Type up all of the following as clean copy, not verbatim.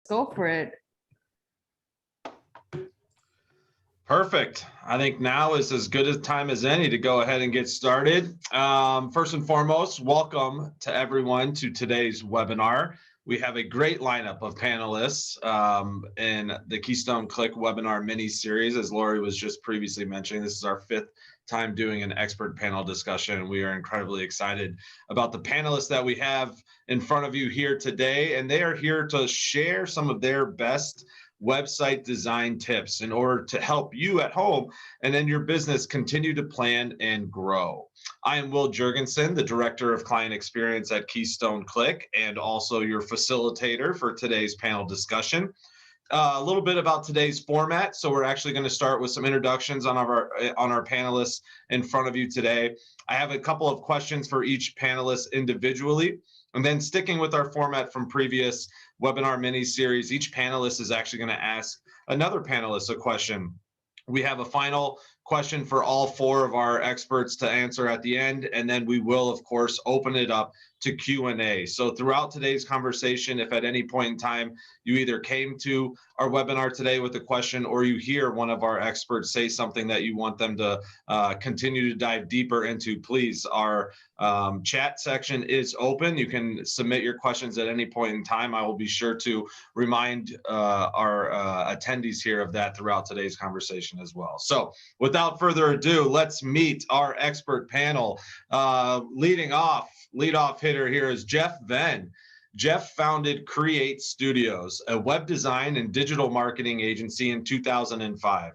go for it. Perfect. I think now is as good a time as any to go ahead and get started. First and foremost, welcome to everyone to today's webinar. We have a great lineup of panelists in the Keystone Click webinar mini series. As Lori was just previously mentioning, this is our 5th time doing an expert panel discussion. We are incredibly excited about the panelists that we have in front of you here today, and they are here to share some of their best website design tips in order to help you at home and in your business continue to plan and grow. I am Will Jurgensen, the Director of Client Experience at Keystone Click, and also your facilitator for today's panel discussion. A little bit about today's format. So we're actually going to start with some introductions on our panelists in front of you today. I have a couple of questions for each panelist individually, and then sticking with our format from previous webinar mini series, each panelist is actually going to ask another panelist a question. We have a final question for all 4 of our experts to answer at the end, and then we will, of course, open it up to Q&A. So throughout today's conversation, if at any point in time you either came to our webinar today with a question or you hear one of our experts say something that you want them to continue to dive deeper into, please, our chat section is open. You can submit your questions at any point in time. I will be sure to remind our attendees here of that throughout today's conversation as well. So without further ado, let's meet our expert panel. Lead-off hitter here is Jeff Venn. Jeff founded Create Studios, a web design and digital marketing agency in 2005.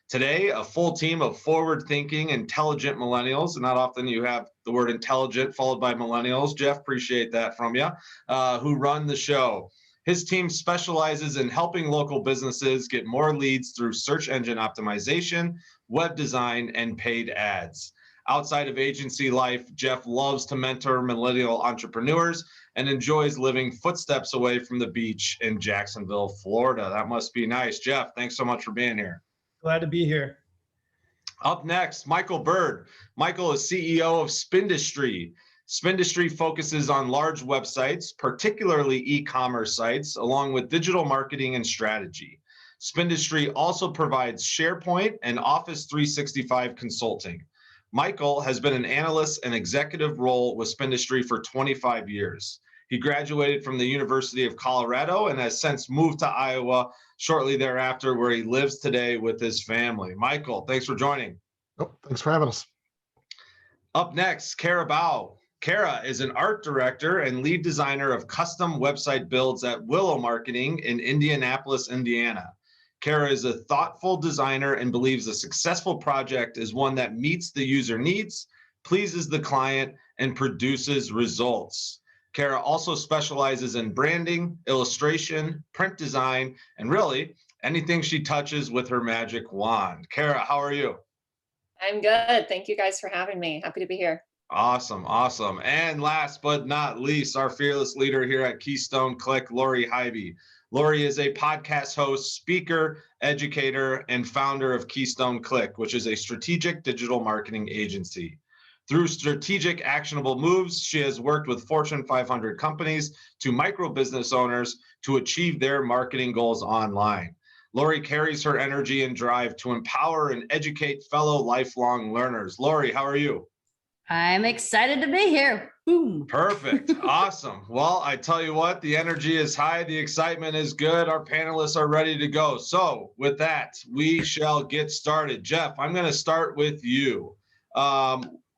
Today, a full team of forward-thinking, intelligent millennials, and not often you have the word intelligent followed by millennials. Jeff, appreciate that from you, who run the show. His team specializes in helping local businesses get more leads through search engine optimization, web design, and paid ads. Outside of agency life, Jeff loves to mentor millennial entrepreneurs and enjoys living footsteps away from the beach in Jacksonville, Florida. That must be nice. Jeff, thanks so much for being here. Glad to be here. Up next, Michael Bird. Michael is CEO of Spindustry. Spindustry focuses on large websites, particularly e-commerce sites, along with digital marketing and strategy. Spindustry also provides SharePoint and Office 365 consulting. Michael has been an analyst and executive role with Spindustry for 25 years. He graduated from the University of Colorado and has since moved to Iowa shortly thereafter, where he lives today with his family. Michael, thanks for joining. Oh, thanks for having us. Up next, Kara Bao. Kara is an art director and lead designer of custom website builds at Willow Marketing in Indianapolis, Indiana. Kara is a thoughtful designer and believes a successful project is one that meets the user needs, pleases the client, and produces results. Kara also specializes in branding, illustration, print design, and really anything she touches with her magic wand. Kara, how are you? I'm good. Thank you guys for having me. Happy to be here. Awesome, awesome. And last but not least, our fearless leader here at Keystone Click, Lori Hybe. Lori is a podcast host, speaker, educator, and founder of Keystone Click, which is a strategic digital marketing agency. Through strategic, actionable moves, she has worked with Fortune 500 companies to micro business owners to achieve their marketing goals online. Lori carries her energy and drive to empower and educate fellow lifelong learners. Lori, how are you? I'm excited to be here. Boom. Perfect. Awesome. Well, I tell you what, the energy is high. The excitement is good. Our panelists are ready to go. So with that, we shall get started. Jeff, I'm going to start with you.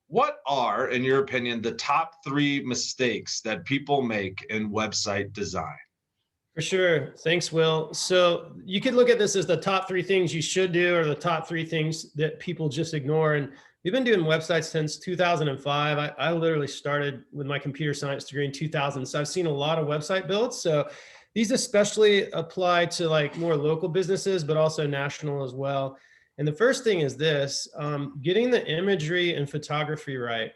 What are, in your opinion, the top 3 mistakes that people make in website design? For sure. Thanks, Will. So you could look at this as the top 3 things you should do or the top 3 things that people just ignore. And we've been doing websites since 2005. I literally started with my computer science degree in 2000. So I've seen a lot of website builds. So these especially apply to like more local businesses, but also national as well. And the first thing is this, getting the imagery and photography right.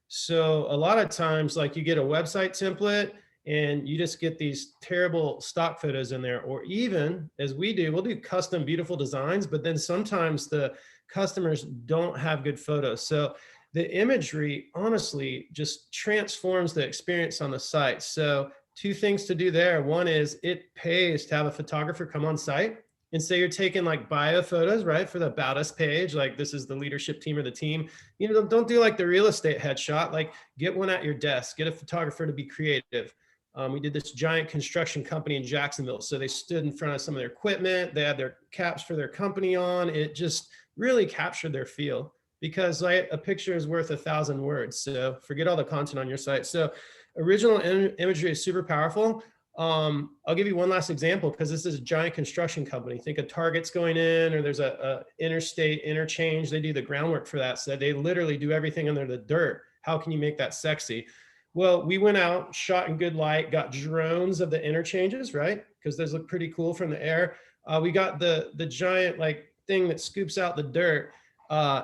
So a lot of times, like you get a website template and you just get these terrible stock photos in there, or even as we do, we'll do custom beautiful designs, but then sometimes the customers don't have good photos. So the imagery honestly just transforms the experience on the site. So two things to do there. One is it pays to have a photographer come on site and say you're taking like bio photos, right, for the About Us page, like this is the leadership team or the team. You know, don't do like the real estate headshot, like get one at your desk, get a photographer to be creative. We did this giant construction company in Jacksonville. So they stood in front of some of their equipment. They had their caps for their company on. It just really captured their feel, because like a picture is worth 1,000 words. So forget all the content on your site. So original imagery is super powerful. I'll give you one last example, because this is a giant construction company. Think of Target's going in, or there's a interstate interchange. They do the groundwork for that. So they literally do everything under the dirt. How can you make that sexy? Well, we went out, shot in good light, got drones of the interchanges, right? Because those look pretty cool from the air. We got the giant like thing that scoops out the dirt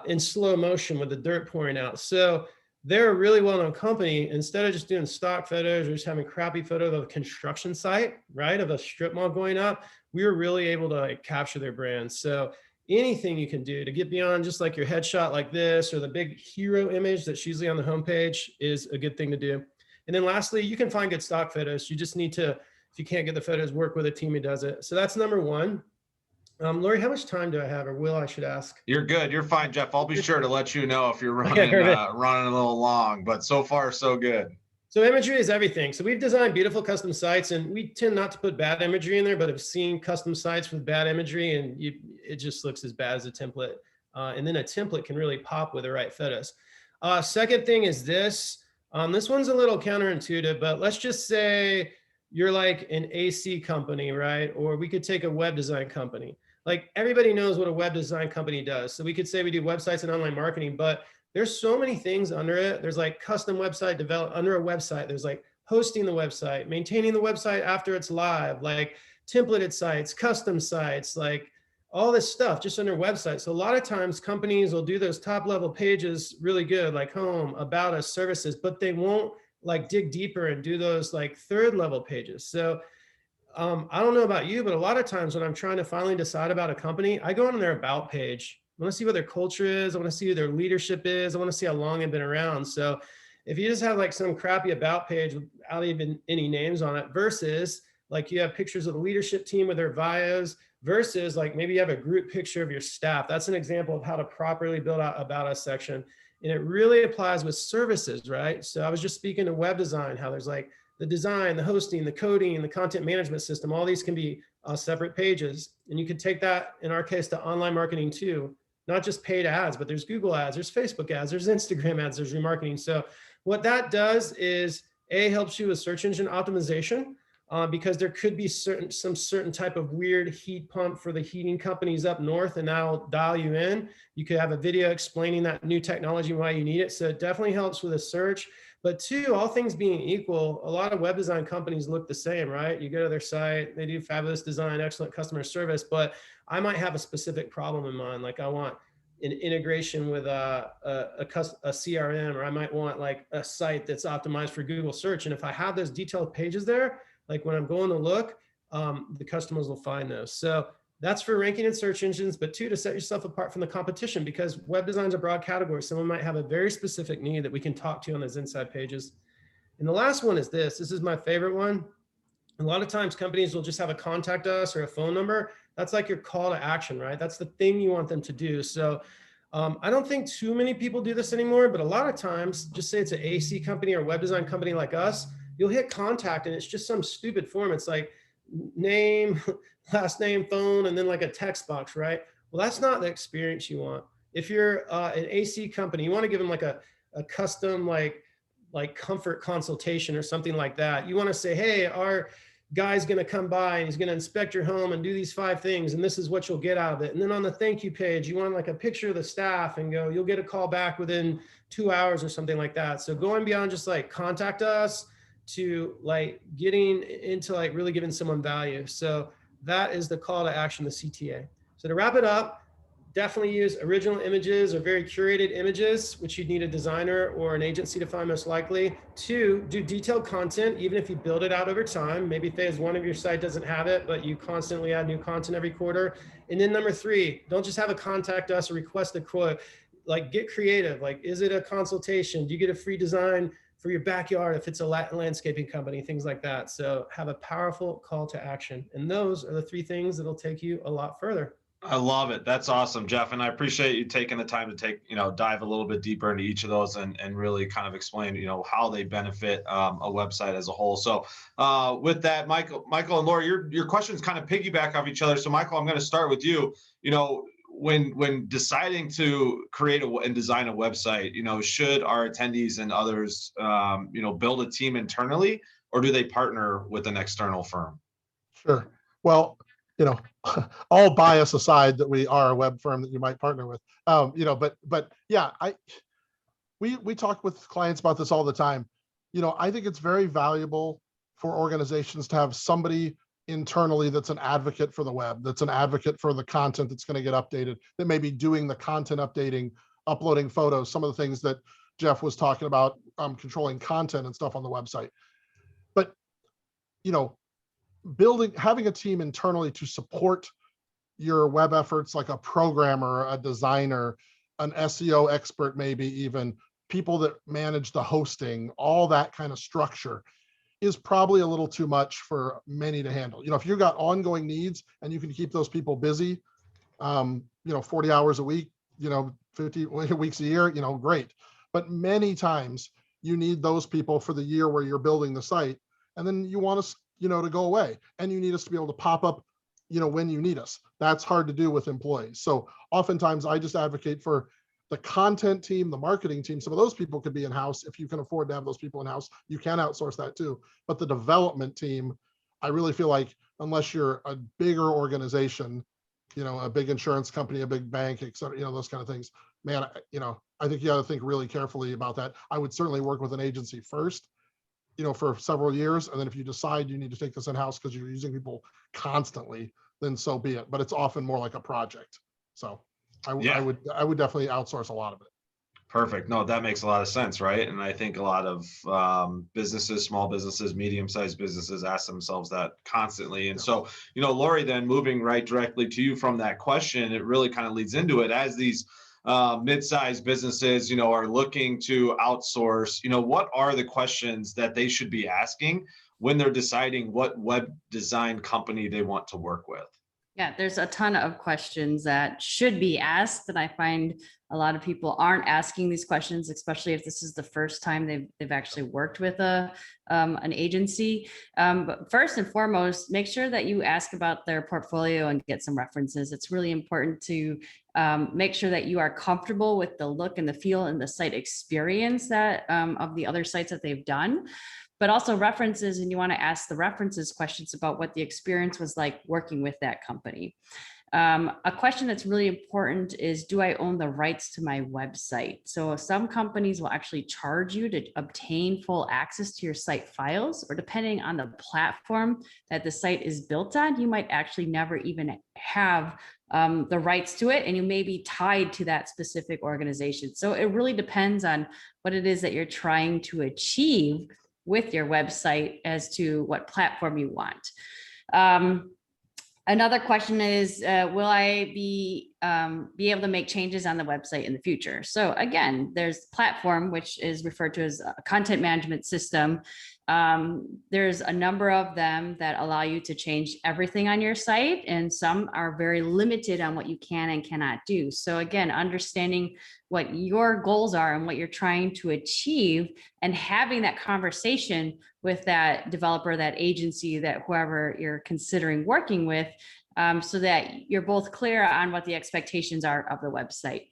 in slow motion with the dirt pouring out. So they're a really well-known company. Instead of just doing stock photos or just having crappy photos of a construction site, right, of a strip mall going up, we were really able to like capture their brand. So anything you can do to get beyond just like your headshot like this, or the big hero image that's usually on the homepage, is a good thing to do. And then lastly, you can find good stock photos. You just need to, if you can't get the photos, work with a team who does it. So that's number one. Lori, how much time do I have, or Will, I should ask? You're good. You're fine, Jeff. I'll be sure to let you know if you're running, Okay, perfect. running a little long, but so far so good. So imagery is everything. So we've designed beautiful custom sites, and we tend not to put bad imagery in there, but I've seen custom sites with bad imagery and it just looks as bad as a template. And then a template can really pop with the right photos. Second thing is this. This one's a little counterintuitive, but let's just say you're like an AC company, right? Or we could take a web design company. Like everybody knows what a web design company does. So we could say we do websites and online marketing, but there's so many things under it. There's like custom website develop under a website. There's like hosting the website, maintaining the website after it's live, like templated sites, custom sites, like all this stuff just under website. So a lot of times companies will do those top level pages really good, like home, about us, services, but they won't like dig deeper and do those like third level pages. So I don't know about you, but a lot of times when I'm trying to finally decide about a company, I go on their about page. I want to see what their culture is. I want to see who their leadership is. I want to see how long they've been around. So if you just have like some crappy about page without even any names on it, versus like you have pictures of the leadership team with their bios, versus like maybe you have a group picture of your staff. That's an example of how to properly build out about us section. And it really applies with services, right? So I was just speaking to web design, how there's like the design, the hosting, the coding, the content management system. All these can be separate pages. And you could take that, in our case, to online marketing too. Not just paid ads, but there's Google ads, there's Facebook ads, there's Instagram ads, there's remarketing. So what that does is helps you with search engine optimization, because there could be some certain type of weird heat pump for the heating companies up north, and that'll dial you in. You could have a video explaining that new technology and why you need it. So it definitely helps with a search. But two, all things being equal, a lot of web design companies look the same, right? You go to their site, they do fabulous design, excellent customer service, but I might have a specific problem in mind. Like I want an integration with a CRM, or I might want like a site that's optimized for Google search. And if I have those detailed pages there, like when I'm going to look, the customers will find those. So that's for ranking in search engines, but two, to set yourself apart from the competition, because web design is a broad category. Someone might have a very specific need that we can talk to on those inside pages. And the last one is this. This is my favorite one. A lot of times companies will just have a contact us or a phone number. That's like your call to action, right? That's the thing you want them to do. So I don't think too many people do this anymore, but a lot of times, just say it's an AC company or web design company like us, you'll hit contact and it's just some stupid form. It's like name, last name, phone, and then like a text box, right? Well, that's not the experience you want. If you're an AC company, you want to give them like a custom like comfort consultation or something like that. You want to say, hey, our guy's going to come by and he's going to inspect your home and do these 5 things, and this is what you'll get out of it. And then on the thank you page, you want like a picture of the staff and go, you'll get a call back within 2 hours or something like that. So going beyond just like contact us to like getting into like really giving someone value. So that is the call to action, the CTA. So to wrap it up, definitely use original images or very curated images, which you'd need a designer or an agency to find most likely. 2, do detailed content, even if you build it out over time. Maybe phase 1 of your site doesn't have it, but you constantly add new content every quarter. And then number 3, don't just have a contact us or request a quote. Like get creative. Like, is it a consultation? Do you get a free design for your backyard, if it's a landscaping company, things like that. So have a powerful call to action. And those are the three things that'll take you a lot further. I love it. That's awesome, Jeff. And I appreciate you taking the time to dive a little bit deeper into each of those and really kind of explain, how they benefit a website as a whole. So with that, Michael and Laura, your questions kind of piggyback off each other. So Michael, I'm going to start with you. When deciding to create and design a website, should our attendees and others, build a team internally, or do they partner with an external firm? Sure. Well, all bias aside that we are a web firm that you might partner with, but yeah, we talk with clients about this all the time. I think it's very valuable for organizations to have somebody internally that's an advocate for the web, that's an advocate for the content that's going to get updated, that may be doing the content updating, uploading photos, some of the things that Jeff was talking about, controlling content and stuff on the website. But, having a team internally to support your web efforts, like a programmer, a designer, an SEO expert, maybe even people that manage the hosting, all that kind of structure is probably a little too much for many to handle. If you've got ongoing needs and you can keep those people busy, 40 hours a week, 50 weeks a year, great. But many times you need those people for the year where you're building the site, and then you want us, to go away, and you need us to be able to pop up, when you need us. That's hard to do with employees. So oftentimes I just advocate for the content team, the marketing team. Some of those people could be in-house. If you can afford to have those people in-house, you can outsource that too. But the development team, I really feel like unless you're a bigger organization, a big insurance company, a big bank, et cetera, those kind of things, man, I think you got to think really carefully about that. I would certainly work with an agency first, for several years. And then if you decide you need to take this in-house because you're using people constantly, then so be it. But it's often more like a project. So I would definitely outsource a lot of it. Perfect. No, that makes a lot of sense, right? And I think a lot of businesses, small businesses, medium-sized businesses ask themselves that constantly. And so, Lori, then moving right directly to you from that question, it really kind of leads into it as these mid-sized businesses, are looking to outsource, what are the questions that they should be asking when they're deciding what web design company they want to work with? Yeah, there's a ton of questions that should be asked, and I find a lot of people aren't asking these questions, especially if this is the first time they've actually worked with an agency. But first and foremost, make sure that you ask about their portfolio and get some references. It's really important to make sure that you are comfortable with the look and the feel and the site experience that of the other sites that they've done. But also references, and you want to ask the references questions about what the experience was like working with that company. A question that's really important is, do I own the rights to my website? So some companies will actually charge you to obtain full access to your site files, or depending on the platform that the site is built on, you might actually never even have the rights to it, and you may be tied to that specific organization. So it really depends on what it is that you're trying to achieve with your website as to what platform you want. Another question is, will I be able to make changes on the website in the future? So again, there's platform, which is referred to as a content management system. There's a number of them that allow you to change everything on your site, and some are very limited on what you can and cannot do. So again, understanding what your goals are and what you're trying to achieve, and having that conversation with that developer, that agency, that whoever you're considering working with, so that you're both clear on what the expectations are of the website.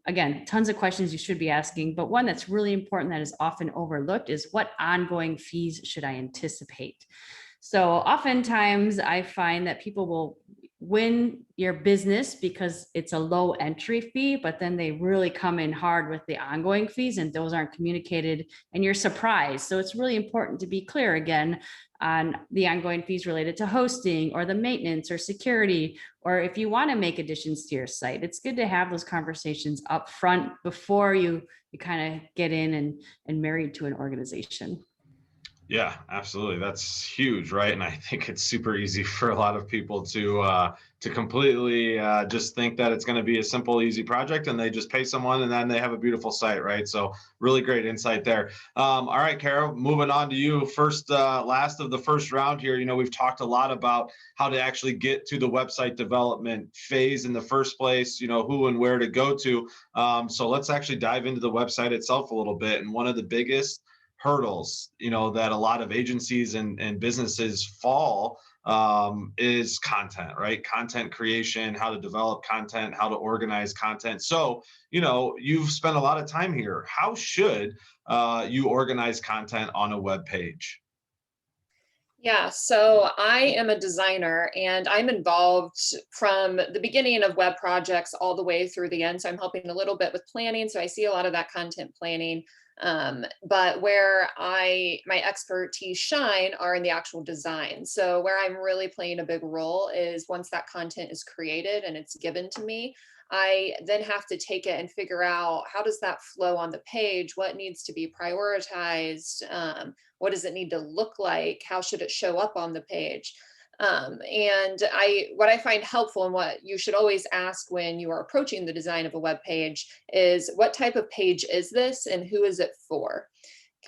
Again, tons of questions you should be asking, but one that's really important that is often overlooked is, what ongoing fees should I anticipate? So oftentimes I find that people will win your business because it's a low entry fee, but then they really come in hard with the ongoing fees, and those aren't communicated and you're surprised. So it's really important to be clear again on the ongoing fees related to hosting or the maintenance or security, or if you want to make additions to your site. It's good to have those conversations up front before you kind of get in and married to an organization. Yeah, absolutely. That's huge, right? And I think it's super easy for a lot of people to completely just think that it's going to be a simple, easy project, and they just pay someone, and then they have a beautiful site, right? So really great insight there. All right, Carol, moving on to you. First, last of the first round here. You know, we've talked a lot about how to actually get to the website development phase in the first place. You know, who and where to go to. So let's actually dive into the website itself a little bit. And one of the biggest hurdles, you know, that a lot of agencies and businesses fall is content, right? Content creation, how to develop content, how to organize content. So, you know, you've spent a lot of time here. How should you organize content on a web page? Yeah, so I am a designer and I'm involved from the beginning of web projects all the way through the end. So I'm helping a little bit with planning. So I see a lot of that content planning. But where my expertise shine are in the actual design. So where I'm really playing a big role is once that content is created and it's given to me, I then have to take it and figure out how does that flow on the page? What needs to be prioritized? What does it need to look like? How should it show up on the page? And what I find helpful and what you should always ask when you are approaching the design of a web page is what type of page is this and who is it for?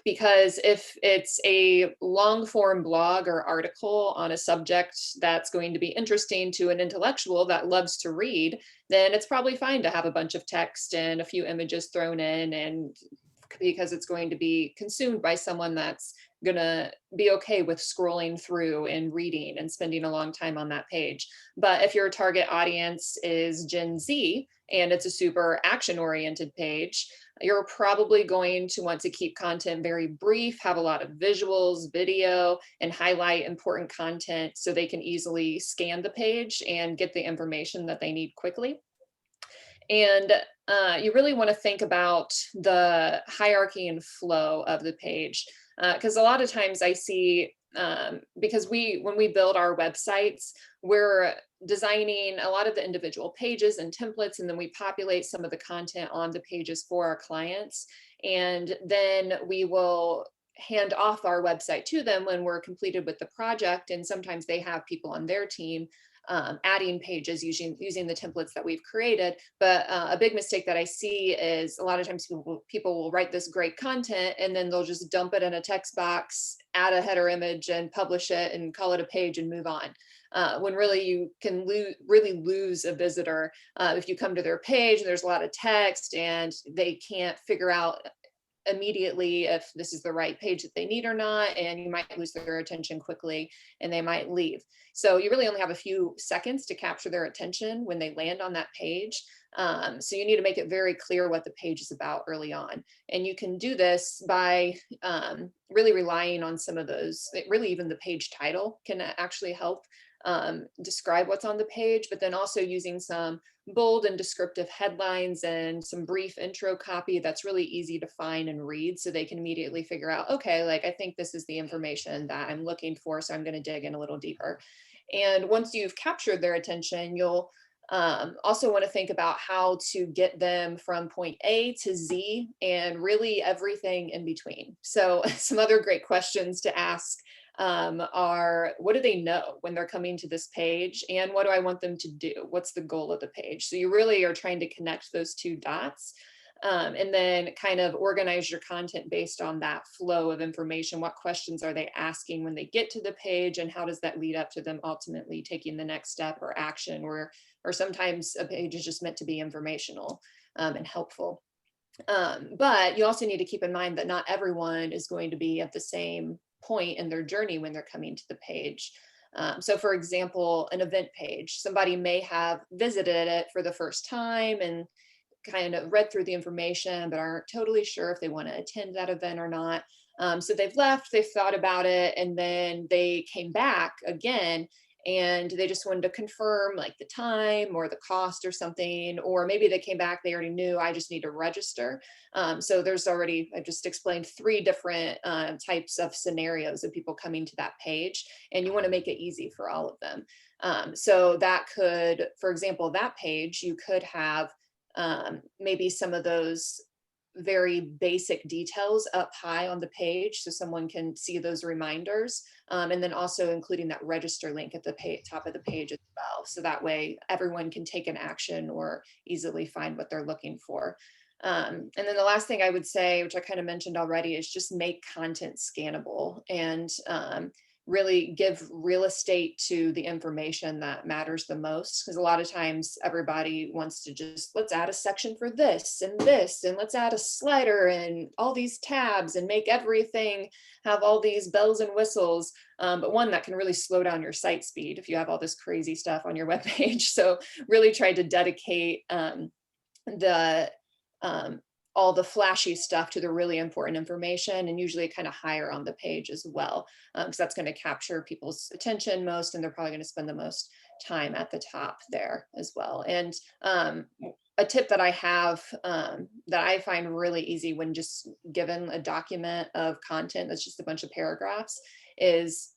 Because if it's a long form blog or article on a subject that's going to be interesting to an intellectual that loves to read, then it's probably fine to have a bunch of text and a few images thrown in, and because it's going to be consumed by someone that's going to be okay with scrolling through and reading and spending a long time on that page. But if your target audience is Gen Z and it's a super action oriented page, you're probably going to want to keep content very brief, have a lot of visuals, video, and highlight important content so they can easily scan the page and get the information that they need quickly. And you really want to think about the hierarchy and flow of the page. Because a lot of times I see, because when we build our websites, we're designing a lot of the individual pages and templates, and then we populate some of the content on the pages for our clients. And then we will hand off our website to them when we're completed with the project. And sometimes they have people on their team adding pages using the templates that we've created. But a big mistake that I see is a lot of times people will write this great content and then they'll just dump it in a text box, add a header image and publish it and call it a page and move on. When really you can really lose a visitor if you come to their page and there's a lot of text and they can't figure out immediately if this is the right page that they need or not, and you might lose their attention quickly and they might leave. So you really only have a few seconds to capture their attention when they land on that page. So you need to make it very clear what the page is about early on. And you can do this by really relying on some of those, really even the page title can actually help describe what's on the page, but then also using some bold and descriptive headlines and some brief intro copy that's really easy to find and read so they can immediately figure out, okay, like I think this is the information that I'm looking for, so I'm going to dig in a little deeper. And once you've captured their attention, you'll also want to think about how to get them from point A to Z and really everything in between. So some other great questions to ask are, what do they know when they're coming to this page, and what do I want them to do? What's the goal of the page? So you really are trying to connect those two dots. And then kind of organize your content based on that flow of information. What questions are they asking when they get to the page, and how does that lead up to them ultimately taking the next step or action, or sometimes a page is just meant to be informational and helpful. But you also need to keep in mind that not everyone is going to be at the same point in their journey when they're coming to the page. So for example, an event page, somebody may have visited it for the first time and kind of read through the information, but aren't totally sure if they want to attend that event or not. So they've left, they've thought about it, and then they came back again and they just wanted to confirm like the time or the cost or something, or maybe they came back, they already knew, I just need to register. So there's already, I just explained 3 different types of scenarios of people coming to that page, and you want to make it easy for all of them. So that could, for example, that page, you could have maybe some of those very basic details up high on the page so someone can see those reminders. And then also including that register link at the top of the page as well. So that way everyone can take an action or easily find what they're looking for. And then the last thing I would say, which I kind of mentioned already, is just make content scannable and really give real estate to the information that matters the most. Because a lot of times everybody wants to just, let's add a section for this, and let's add a slider and all these tabs and make everything have all these bells and whistles. But one, that can really slow down your site speed if you have all this crazy stuff on your webpage. So really try to dedicate all the flashy stuff to the really important information, and usually kind of higher on the page as well, because that's going to capture people's attention most, and they're probably going to spend the most time at the top there as well. And a tip that I have that I find really easy when just given a document of content that's just a bunch of paragraphs is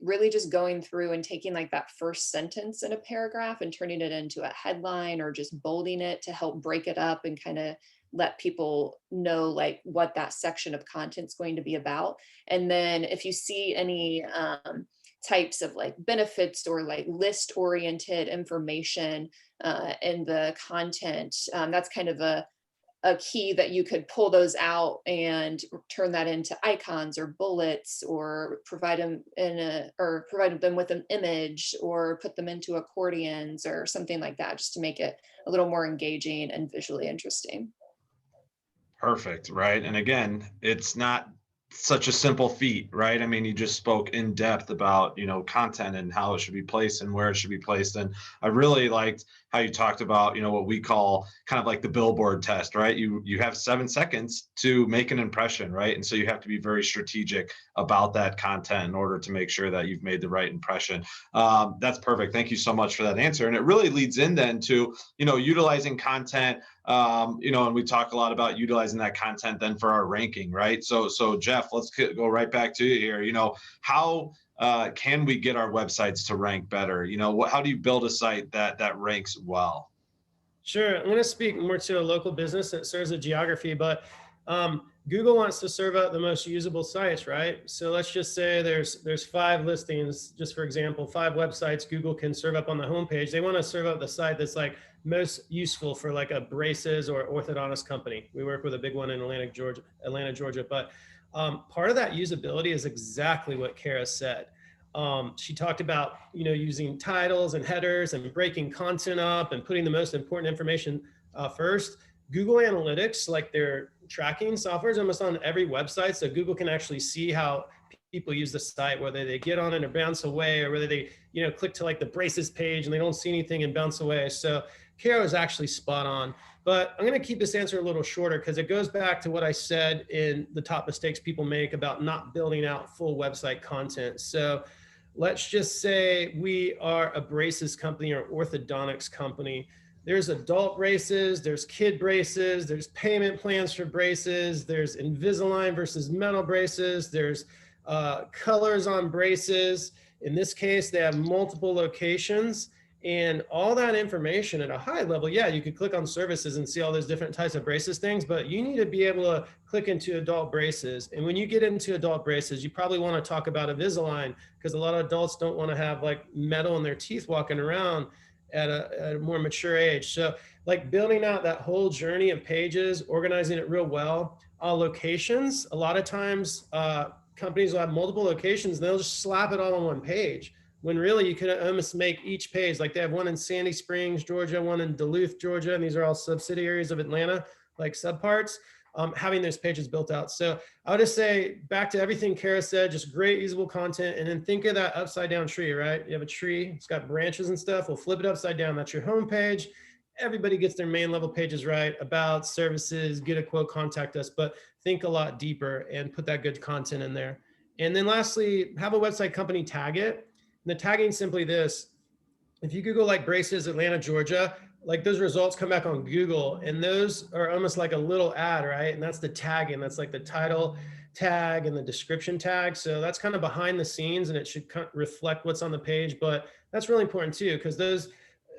really just going through and taking like that first sentence in a paragraph and turning it into a headline, or just bolding it to help break it up and kind of let people know like what that section of content's going to be about. And then if you see any types of like benefits or like list oriented information in the content, that's kind of a key that you could pull those out and turn that into icons or bullets, or provide them provide them with an image, or put them into accordions or something like that, just to make it a little more engaging and visually interesting. Perfect, right? And again, it's not such a simple feat, right? I mean, you just spoke in depth about, content and how it should be placed and where it should be placed. And I really liked how you talked about, what we call kind of like the billboard test, right? You have 7 seconds to make an impression, right? And so you have to be very strategic about that content in order to make sure that you've made the right impression. That's perfect. Thank you so much for that answer. And it really leads in then to, utilizing content, and we talk a lot about utilizing that content then for our ranking, right? So Jeff, let's go right back to you here. How can we get our websites to rank better? How do you build a site that ranks well? Sure. I'm going to speak more to a local business that serves a geography, but Google wants to serve out the most usable sites, right? So let's just say there's 5 listings, just for example, 5 websites Google can serve up on the homepage. They want to serve up the site that's like most useful for like a braces or orthodontist company. We work with a big one in Atlanta, Georgia. But part of that usability is exactly what Kara said. She talked about, using titles and headers and breaking content up and putting the most important information first. Google Analytics, like their tracking software, is almost on every website. So Google can actually see how people use the site, whether they get on it or bounce away, or whether they, click to like the braces page and they don't see anything and bounce away. So Kara is actually spot on. But I'm going to keep this answer a little shorter because it goes back to what I said in the top mistakes people make about not building out full website content. So let's just say we are a braces company or orthodontics company. There's adult braces, there's kid braces, there's payment plans for braces, there's Invisalign versus metal braces, there's colors on braces. In this case, they have multiple locations, and all that information at a high level, yeah, you could click on services and see all those different types of braces things, but you need to be able to click into adult braces. And when you get into adult braces, you probably want to talk about Invisalign, because a lot of adults don't want to have like metal in their teeth walking around at a more mature age. So like building out that whole journey of pages, organizing it real well. Locations, a lot of times companies will have multiple locations and they'll just slap it all on one page, when really you could almost make each page, like they have one in Sandy Springs, Georgia, one in Duluth, Georgia, and these are all subsidiaries of Atlanta, like subparts, having those pages built out. So I would just say, back to everything Kara said, just great usable content. And then think of that upside down tree, right? You have a tree, it's got branches and stuff. We'll flip it upside down. That's your home page. Everybody gets their main level pages right, about services, get a quote, contact us, but think a lot deeper and put that good content in there. And then lastly, have a website company tag it. And the tagging is simply this: if you Google like braces, Atlanta, Georgia, like those results come back on Google, and those are almost like a little ad, right? And that's the tagging. That's like the title tag and the description tag. So that's kind of behind the scenes, and it should reflect what's on the page. But that's really important too, because those,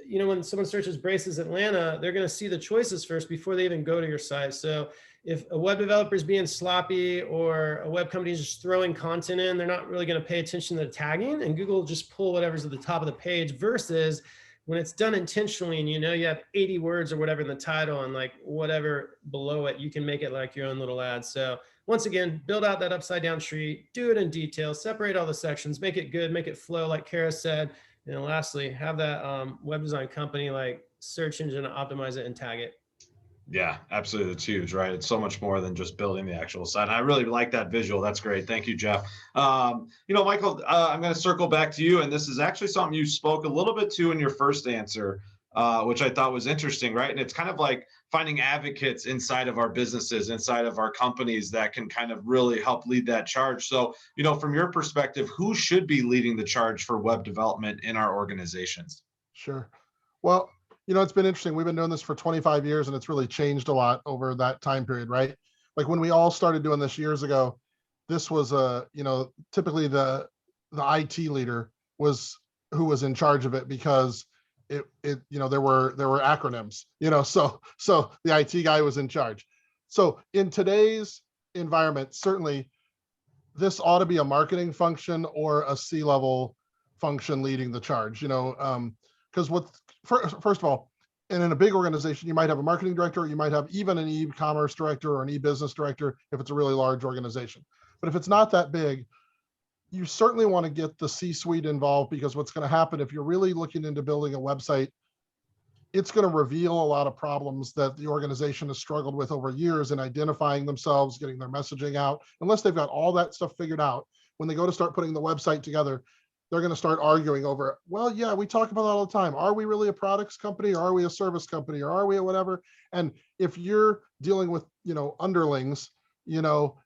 you know, when someone searches braces Atlanta, they're going to see the choices first before they even go to your site. So if a web developer is being sloppy or a web company is just throwing content in, they're not really going to pay attention to the tagging, and Google will just pull whatever's at the top of the page, versus when it's done intentionally and you know you have 80 words or whatever in the title and like whatever below it, you can make it like your own little ad. So once again, build out that upside down tree, do it in detail, separate all the sections, make it good, make it flow like Kara said. And then lastly, have that web design company like search engine optimize it and tag it. Yeah, absolutely. It's huge, right? It's so much more than just building the actual site. I really like that visual. That's great. Thank you, Jeff. You know, Michael, I'm going to circle back to you. And this is actually something you spoke a little bit to in your first answer, which I thought was interesting, right? And it's kind of like finding advocates inside of our businesses, inside of our companies that can kind of really help lead that charge. So, you know, from your perspective, who should be leading the charge for web development in our organizations? Sure. Well, you know, it's been interesting. We've been doing this for 25 years and it's really changed a lot over that time period, right? Like when we all started doing this years ago, this was you know, typically the IT leader was who was in charge of it, because it you know, there were acronyms, you know, so the IT guy was in charge. So in today's environment, certainly this ought to be a marketing function or a C-level function leading the charge, you know, because first of all, and in a big organization, you might have a marketing director, you might have even an e-commerce director or an e-business director if it's a really large organization. But if it's not that big, you certainly want to get the C-suite involved, because what's going to happen if you're really looking into building a website, it's going to reveal a lot of problems that the organization has struggled with over years in identifying themselves, getting their messaging out. Unless they've got all that stuff figured out, when they go to start putting the website together, they're going to start arguing over, well, yeah, we talk about that all the time. Are we really a products company, or are we a service company, or are we a whatever? And if you're dealing with, you know, underlings, you know,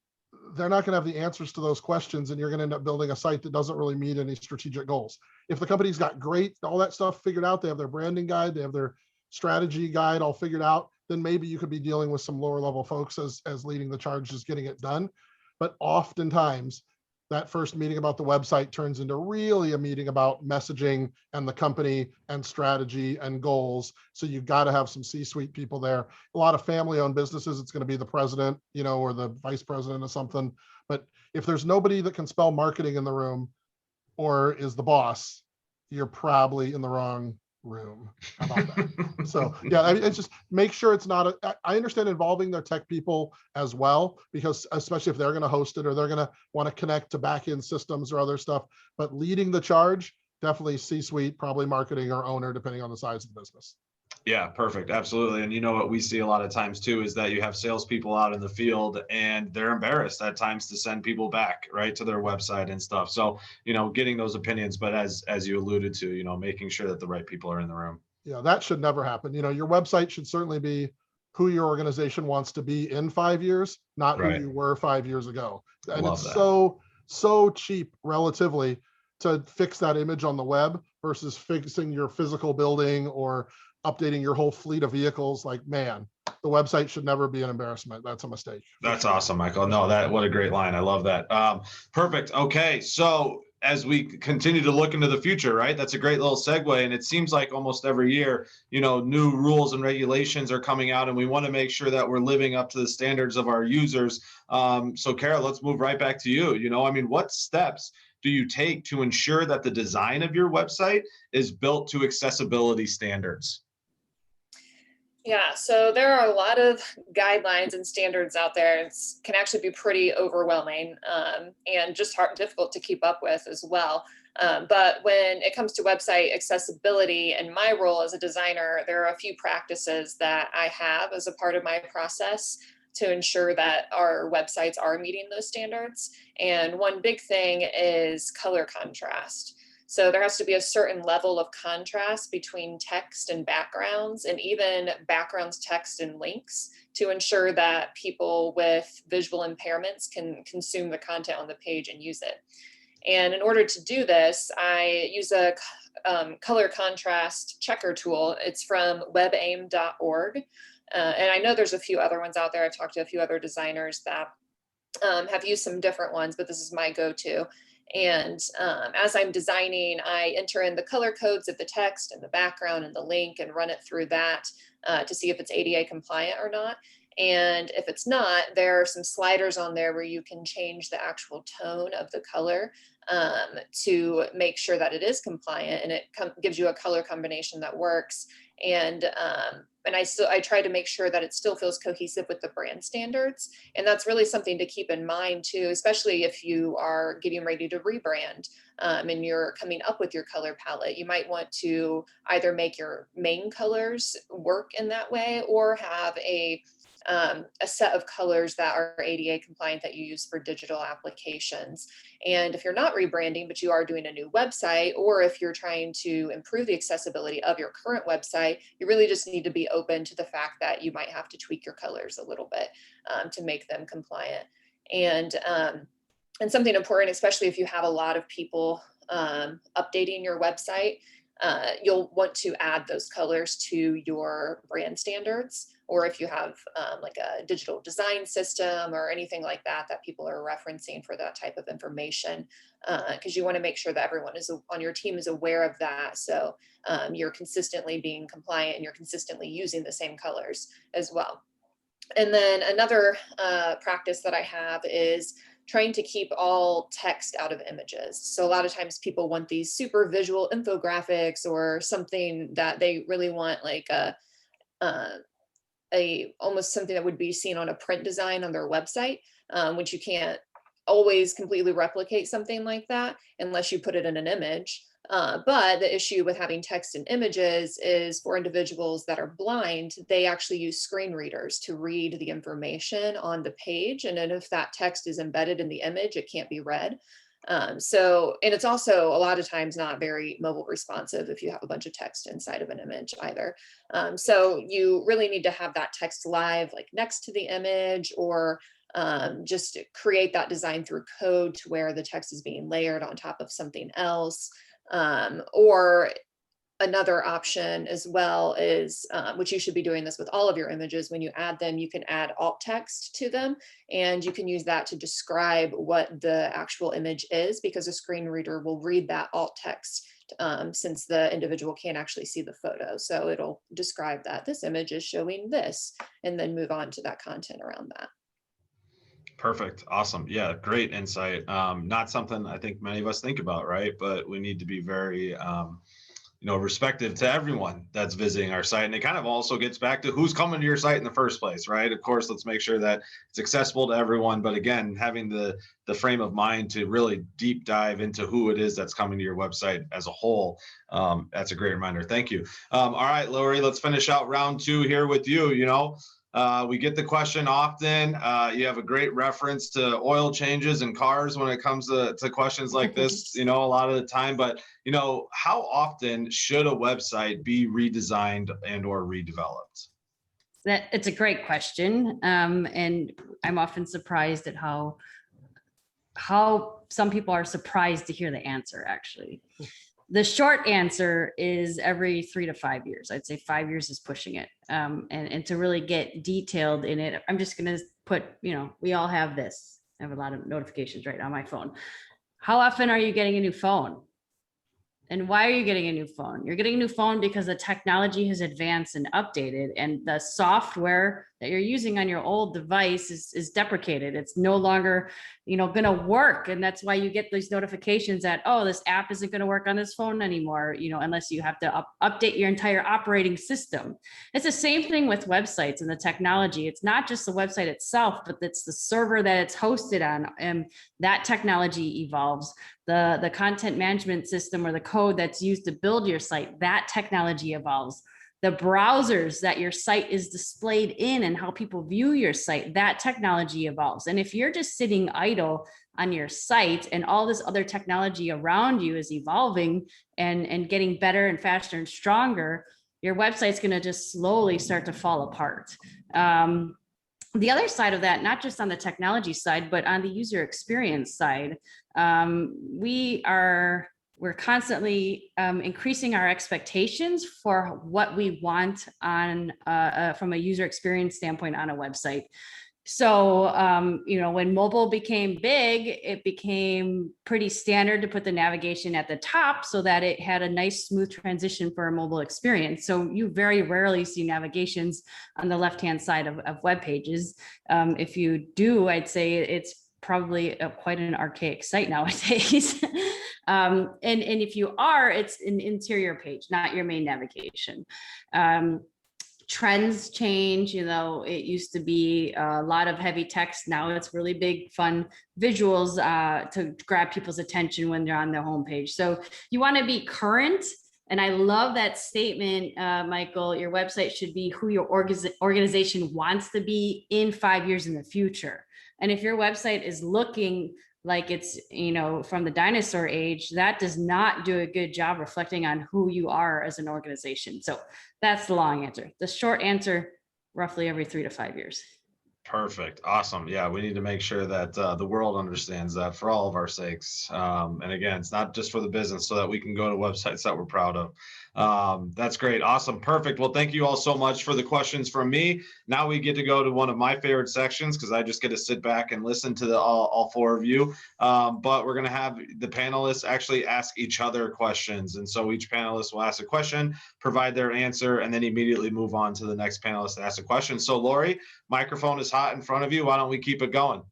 they're not going to have the answers to those questions, and you're going to end up building a site that doesn't really meet any strategic goals. If the company's got great, all that stuff figured out, they have their branding guide, they have their strategy guide all figured out, then maybe you could be dealing with some lower level folks as leading the charge, just getting it done. But oftentimes that first meeting about the website turns into really a meeting about messaging and the company and strategy and goals. So you've got to have some C-suite people there. A lot of family-owned businesses, it's going to be the president, you know, or the vice president or something. But if there's nobody that can spell marketing in the room or is the boss, you're probably in the wrong room. How about that? So yeah, I mean, it's just make sure it's not I understand involving their tech people as well, because especially if they're going to host it or they're going to want to connect to back-end systems or other stuff, but leading the charge, definitely C-suite, probably marketing or owner, depending on the size of the business. Yeah, perfect. Absolutely. And you know what we see a lot of times too is that you have salespeople out in the field and they're embarrassed at times to send people back right to their website and stuff. So, you know, getting those opinions, but as you alluded to, you know, making sure that the right people are in the room. Yeah, that should never happen. You know, your website should certainly be who your organization wants to be in 5 years, not Right. who you were 5 years ago. And Love it's that. so cheap relatively to fix that image on the web versus fixing your physical building or updating your whole fleet of vehicles. Like, man, the website should never be an embarrassment. That's a mistake. That's awesome, Michael. No, what a great line. I love that. Perfect. Okay. So as we continue to look into the future, right, that's a great little segue. And it seems like almost every year, you know, new rules and regulations are coming out, and we want to make sure that we're living up to the standards of our users. So Kara, let's move right back to you. You know, I mean, what steps do you take to ensure that the design of your website is built to accessibility standards? Yeah, so there are a lot of guidelines and standards out there. It can actually be pretty overwhelming and just difficult to keep up with as well. But when it comes to website accessibility and my role as a designer, there are a few practices that I have as a part of my process to ensure that our websites are meeting those standards. And one big thing is color contrast. So there has to be a certain level of contrast between text and backgrounds, and even backgrounds, text, and links, to ensure that people with visual impairments can consume the content on the page and use it. And in order to do this, I use a color contrast checker tool. It's from webaim.org. And I know there's a few other ones out there. I've talked to a few other designers that have used some different ones, but this is my go-to. And as I'm designing, I enter in the color codes of the text and the background and the link and run it through that to see if it's ADA compliant or not. And if it's not, there are some sliders on there where you can change the actual tone of the color to make sure that it is compliant, and it gives you a color combination that works. And I try to make sure that it still feels cohesive with the brand standards. And that's really something to keep in mind too, especially if you are getting ready to rebrand and you're coming up with your color palette. You might want to either make your main colors work in that way, or have a set of colors that are ADA compliant that you use for digital applications. And if you're not rebranding, but you are doing a new website, or if you're trying to improve the accessibility of your current website, you really just need to be open to the fact that you might have to tweak your colors a little bit to make them compliant. And something important, especially if you have a lot of people updating your website, you'll want to add those colors to your brand standards, or if you have like a digital design system or anything like that that people are referencing for that type of information, because you want to make sure that everyone on your team is aware of that. So you're consistently being compliant and you're consistently using the same colors as well. And then another practice that I have is trying to keep all text out of images. So a lot of times people want these super visual infographics or something that they really want, like almost something that would be seen on a print design on their website, which you can't always completely replicate something like that unless you put it in an image. But the issue with having text and images is for individuals that are blind, they actually use screen readers to read the information on the page. And then if that text is embedded in the image, it can't be read. And it's also a lot of times not very mobile responsive if you have a bunch of text inside of an image either. So you really need to have that text live, like next to the image, or just create that design through code to where the text is being layered on top of something else. Or another option as well is, which you should be doing this with all of your images, when you add them, you can add alt text to them, and you can use that to describe what the actual image is, because a screen reader will read that alt text since the individual can't actually see the photo. So it'll describe that this image is showing this, and then move on to that content around that. Perfect. Awesome. Yeah, great insight. Not something I think many of us think about, right? But we need to be very, respective to everyone that's visiting our site. And it kind of also gets back to who's coming to your site in the first place, right? Of course, let's make sure that it's accessible to everyone. But again, having the frame of mind to really deep dive into who it is that's coming to your website as a whole. That's a great reminder. Thank you. All right, Lori, let's finish out round 2 here with you. We get the question often. You have a great reference to oil changes in cars when it comes to questions like this, a lot of the time. But, how often should a website be redesigned and or redeveloped? It's a great question. And I'm often surprised at how some people are surprised to hear the answer, actually. The short answer is every 3 to 5 years. I'd say 5 years is pushing it. And to really get detailed in it, I'm just going to put, we all have this. I have a lot of notifications right on my phone. How often are you getting a new phone? And why are you getting a new phone? You're getting a new phone because the technology has advanced and updated, and the software that you're using on your old device is deprecated. It's no longer, going to work. And that's why you get these notifications that, oh, this app isn't going to work on this phone anymore, unless you have to update your entire operating system. It's the same thing with websites and the technology. It's not just the website itself, but it's the server that it's hosted on, and that technology evolves. The content management system or the code that's used to build your site, that technology evolves. The browsers that your site is displayed in and how people view your site, that technology evolves. And if you're just sitting idle on your site and all this other technology around you is evolving and getting better and faster and stronger, your website's going to just slowly start to fall apart. The other side of that, not just on the technology side, but on the user experience side, we're constantly increasing our expectations for what we want on from a user experience standpoint on a website. So, when mobile became big, it became pretty standard to put the navigation at the top so that it had a nice smooth transition for a mobile experience. So you very rarely see navigations on the left-hand side of web pages. If you do, I'd say it's probably quite an archaic site nowadays. And if you are, it's an interior page, not your main navigation. Trends change, it used to be a lot of heavy text. Now it's really big, fun visuals to grab people's attention when they're on their homepage. So you want to be current. And I love that statement, Michael. Your website should be who your organization wants to be in 5 years in the future. And if your website is looking like it's, from the dinosaur age, that does not do a good job reflecting on who you are as an organization. So that's the long answer. The short answer, roughly every 3 to 5 years. Perfect. Awesome. Yeah, we need to make sure that the world understands that for all of our sakes. And again, it's not just for the business, so that we can go to websites that we're proud of. That's great. Awesome. Perfect. Well, thank you all so much for the questions from me. Now we get to go to one of my favorite sections, because I just get to sit back and listen to all four of you. But we're going to have the panelists actually ask each other questions. And so each panelist will ask a question, provide their answer, and then immediately move on to the next panelist to ask a question. So Lori, microphone is hot in front of you. Why don't we keep it going?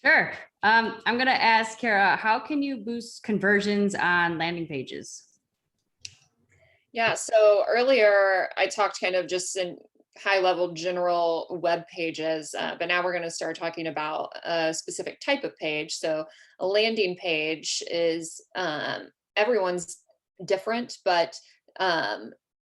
Sure. I'm going to ask Kara, how can you boost conversions on landing pages? Yeah, so earlier I talked kind of just in high level general web pages, but now we're going to start talking about a specific type of page. So a landing page is everyone's different, but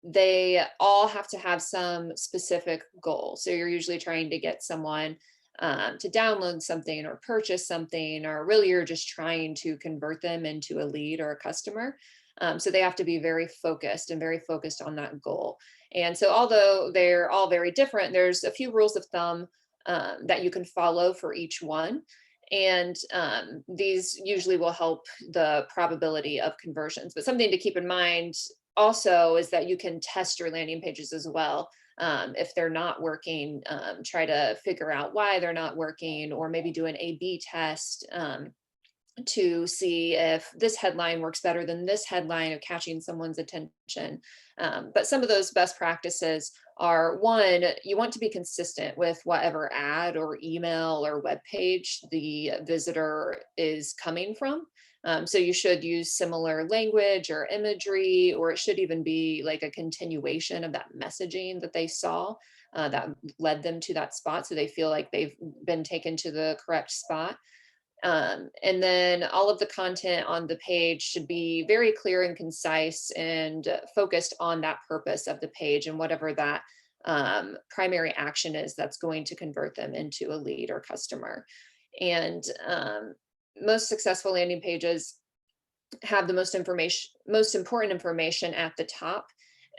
they all have to have some specific goal. So you're usually trying to get someone to download something or purchase something, or really you're just trying to convert them into a lead or a customer. So they have to be very focused on that goal. And so although they're all very different, there's a few rules of thumb that you can follow for each one. And these usually will help the probability of conversions. But something to keep in mind also is that you can test your landing pages as well. If they're not working, try to figure out why they're not working, or maybe do an A/B test to see if this headline works better than this headline of catching someone's attention. But some of those best practices are, one, you want to be consistent with whatever ad or email or web page the visitor is coming from. So you should use similar language or imagery, or it should even be like a continuation of that messaging that they saw that led them to that spot, so they feel like they've been taken to the correct spot. And then all of the content on the page should be very clear and concise and focused on that purpose of the page and whatever that primary action is that's going to convert them into a lead or customer. And most successful landing pages have the most important information at the top.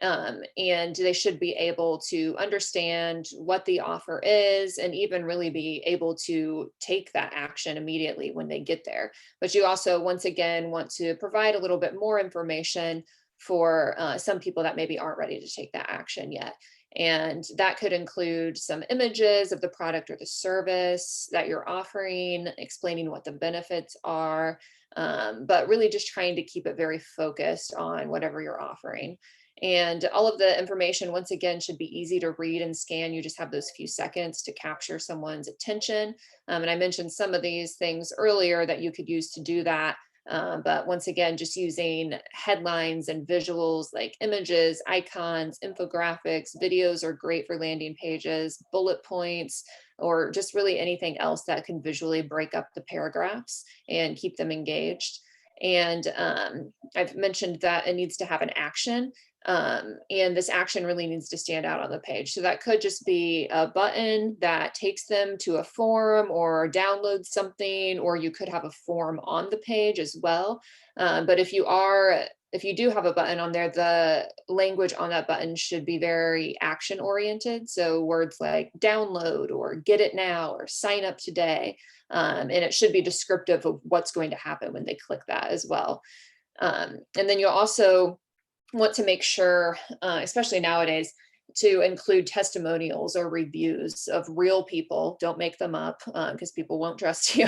And they should be able to understand what the offer is, and even really be able to take that action immediately when they get there. But you also, once again, want to provide a little bit more information for some people that maybe aren't ready to take that action yet. And that could include some images of the product or the service that you're offering, explaining what the benefits are, but really just trying to keep it very focused on whatever you're offering. And all of the information, once again, should be easy to read and scan. You just have those few seconds to capture someone's attention. And I mentioned some of these things earlier that you could use to do that. But once again, just using headlines and visuals like images, icons, infographics, videos are great for landing pages, bullet points, or just really anything else that can visually break up the paragraphs and keep them engaged. And I've mentioned that it needs to have an action. And this action really needs to stand out on the page. So that could just be a button that takes them to a form or download something, or you could have a form on the page as well. But if you do have a button on there, the language on that button should be very action oriented. So words like download or get it now or sign up today. And it should be descriptive of what's going to happen when they click that as well. And then you'll also want to make sure, especially nowadays, to include testimonials or reviews of real people. Don't make them up, because people won't trust you,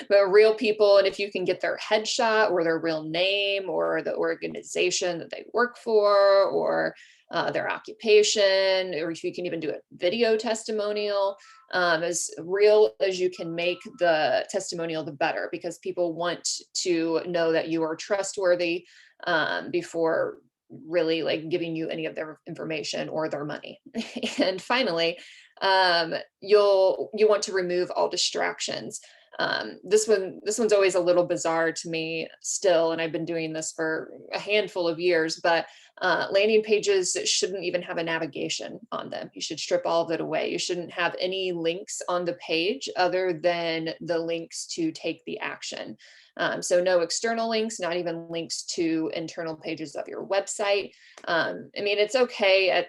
but real people. And if you can get their headshot or their real name or the organization that they work for, or their occupation, or if you can even do a video testimonial, as real as you can make the testimonial, the better, because people want to know that you are trustworthy before really like giving you any of their information or their money. And finally, you want to remove all distractions. This one's always a little bizarre to me still, and I've been doing this for a handful of years, but landing pages shouldn't even have a navigation on them. You should strip all of it away. You shouldn't have any links on the page other than the links to take the action. So no external links, not even links to internal pages of your website. I mean, it's okay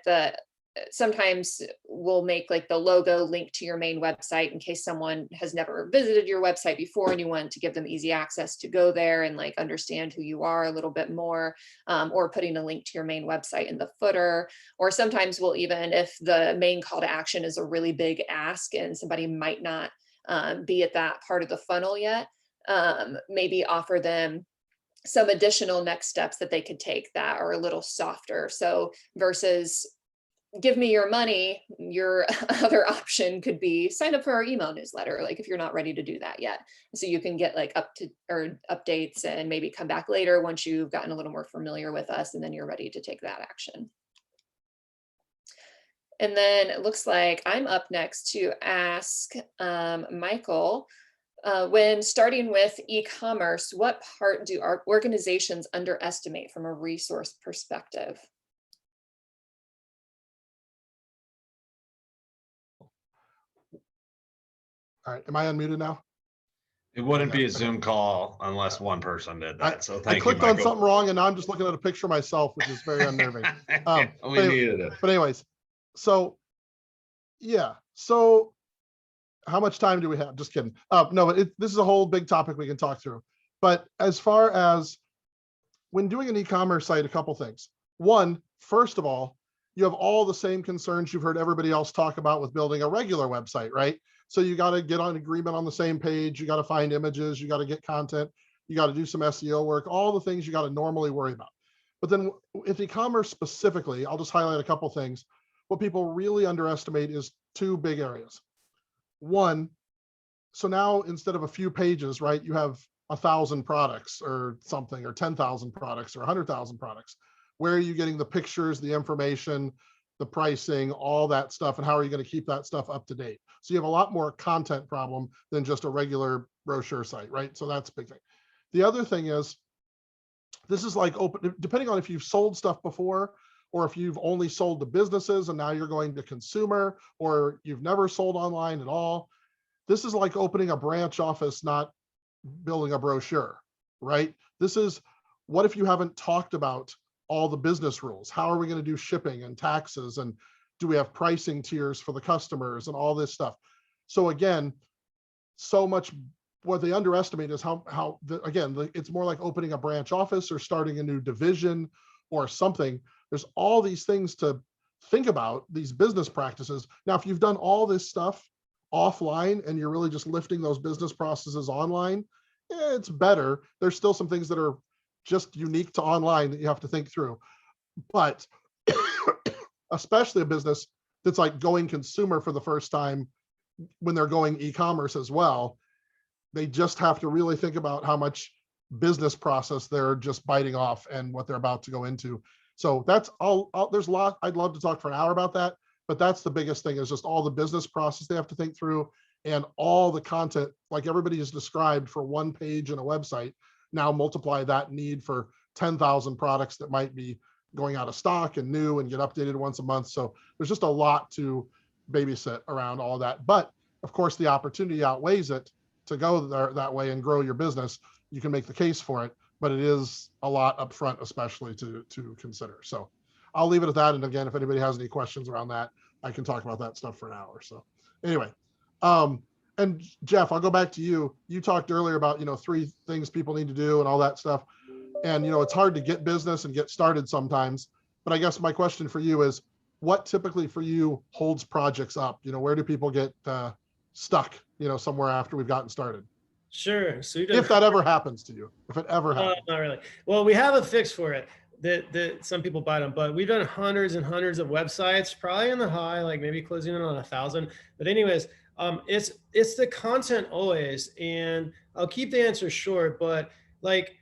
sometimes we'll make like the logo link to your main website in case someone has never visited your website before and you want to give them easy access to go there and like understand who you are a little bit more, or putting a link to your main website in the footer. Or sometimes we'll even, if the main call to action is a really big ask and somebody might not be at that part of the funnel yet, maybe offer them some additional next steps that they could take that are a little softer. So versus give me your money, your other option could be sign up for our email newsletter, like if you're not ready to do that yet. So you can get like updates and maybe come back later once you've gotten a little more familiar with us, and then you're ready to take that action. And then it looks like I'm up next to ask Michael, when starting with e-commerce, what part do our organizations underestimate from a resource perspective? All right, am I unmuted now? It wouldn't be a Zoom call unless one person did that. So I thank you, clicked on Michael. something wrong and now I'm just looking at a picture of myself, which is very unnerving. We needed it. But anyways, so yeah, so how much time do we have? Just kidding. No, but this is a whole big topic we can talk through. But as far as when doing an e-commerce site, a couple things. One, first of all, you have all the same concerns you've heard everybody else talk about with building a regular website, right? So you got to get on agreement on the same page. You got to find images. You got to get content. You got to do some SEO work, all the things you got to normally worry about. But then if e-commerce specifically, I'll just highlight a couple things. What people really underestimate is two big areas. One, so now instead of a few pages, right, you have 1,000 products or something, or 10,000 products or 100,000 products. Where are you getting the pictures, the information, the pricing, all that stuff, and how are you going to keep that stuff up to date? So you have a lot more content problem than just a regular brochure site, right? So that's a big thing. The other thing is, this is like open, depending on if you've sold stuff before, or if you've only sold to businesses and now you're going to consumer, or you've never sold online at all. This is like opening a branch office, not building a brochure, right? This is, what if you haven't talked about all the business rules? How are we going to do shipping and taxes? And do we have pricing tiers for the customers and all this stuff? So again, so much, what they underestimate is it's more like opening a branch office or starting a new division or something. There's all these things to think about, these business practices. Now, if you've done all this stuff offline and you're really just lifting those business processes online, it's better. There's still some things that are just unique to online that you have to think through. But especially a business that's like going consumer for the first time, when they're going e-commerce as well, they just have to really think about how much business process they're just biting off and what they're about to go into. So that's all. There's a lot. I'd love to talk for an hour about that, but that's the biggest thing, is just all the business process they have to think through, and all the content, like everybody has described, for one page in a website. Now multiply that need for 10,000 products that might be going out of stock and new and get updated once a month. So there's just a lot to babysit around all that. But of course, the opportunity outweighs it to go there that way and grow your business. You can make the case for it, but it is a lot upfront, especially to consider. So I'll leave it at that. And again, if anybody has any questions around that, I can talk about that stuff for an hour. So anyway, and Jeff, I'll go back to you. You talked earlier about, 3 things people need to do and all that stuff. And, it's hard to get business and get started sometimes. But I guess my question for you is, what typically for you holds projects up? Where do people get stuck, somewhere after we've gotten started? Sure. So If that ever happens to you, if it ever happens. not really. Well, we have a fix for it that some people bite on, but we've done hundreds and hundreds of websites, probably in the high, like maybe closing in on 1,000. But anyways, it's the content always, and I'll keep the answer short, but like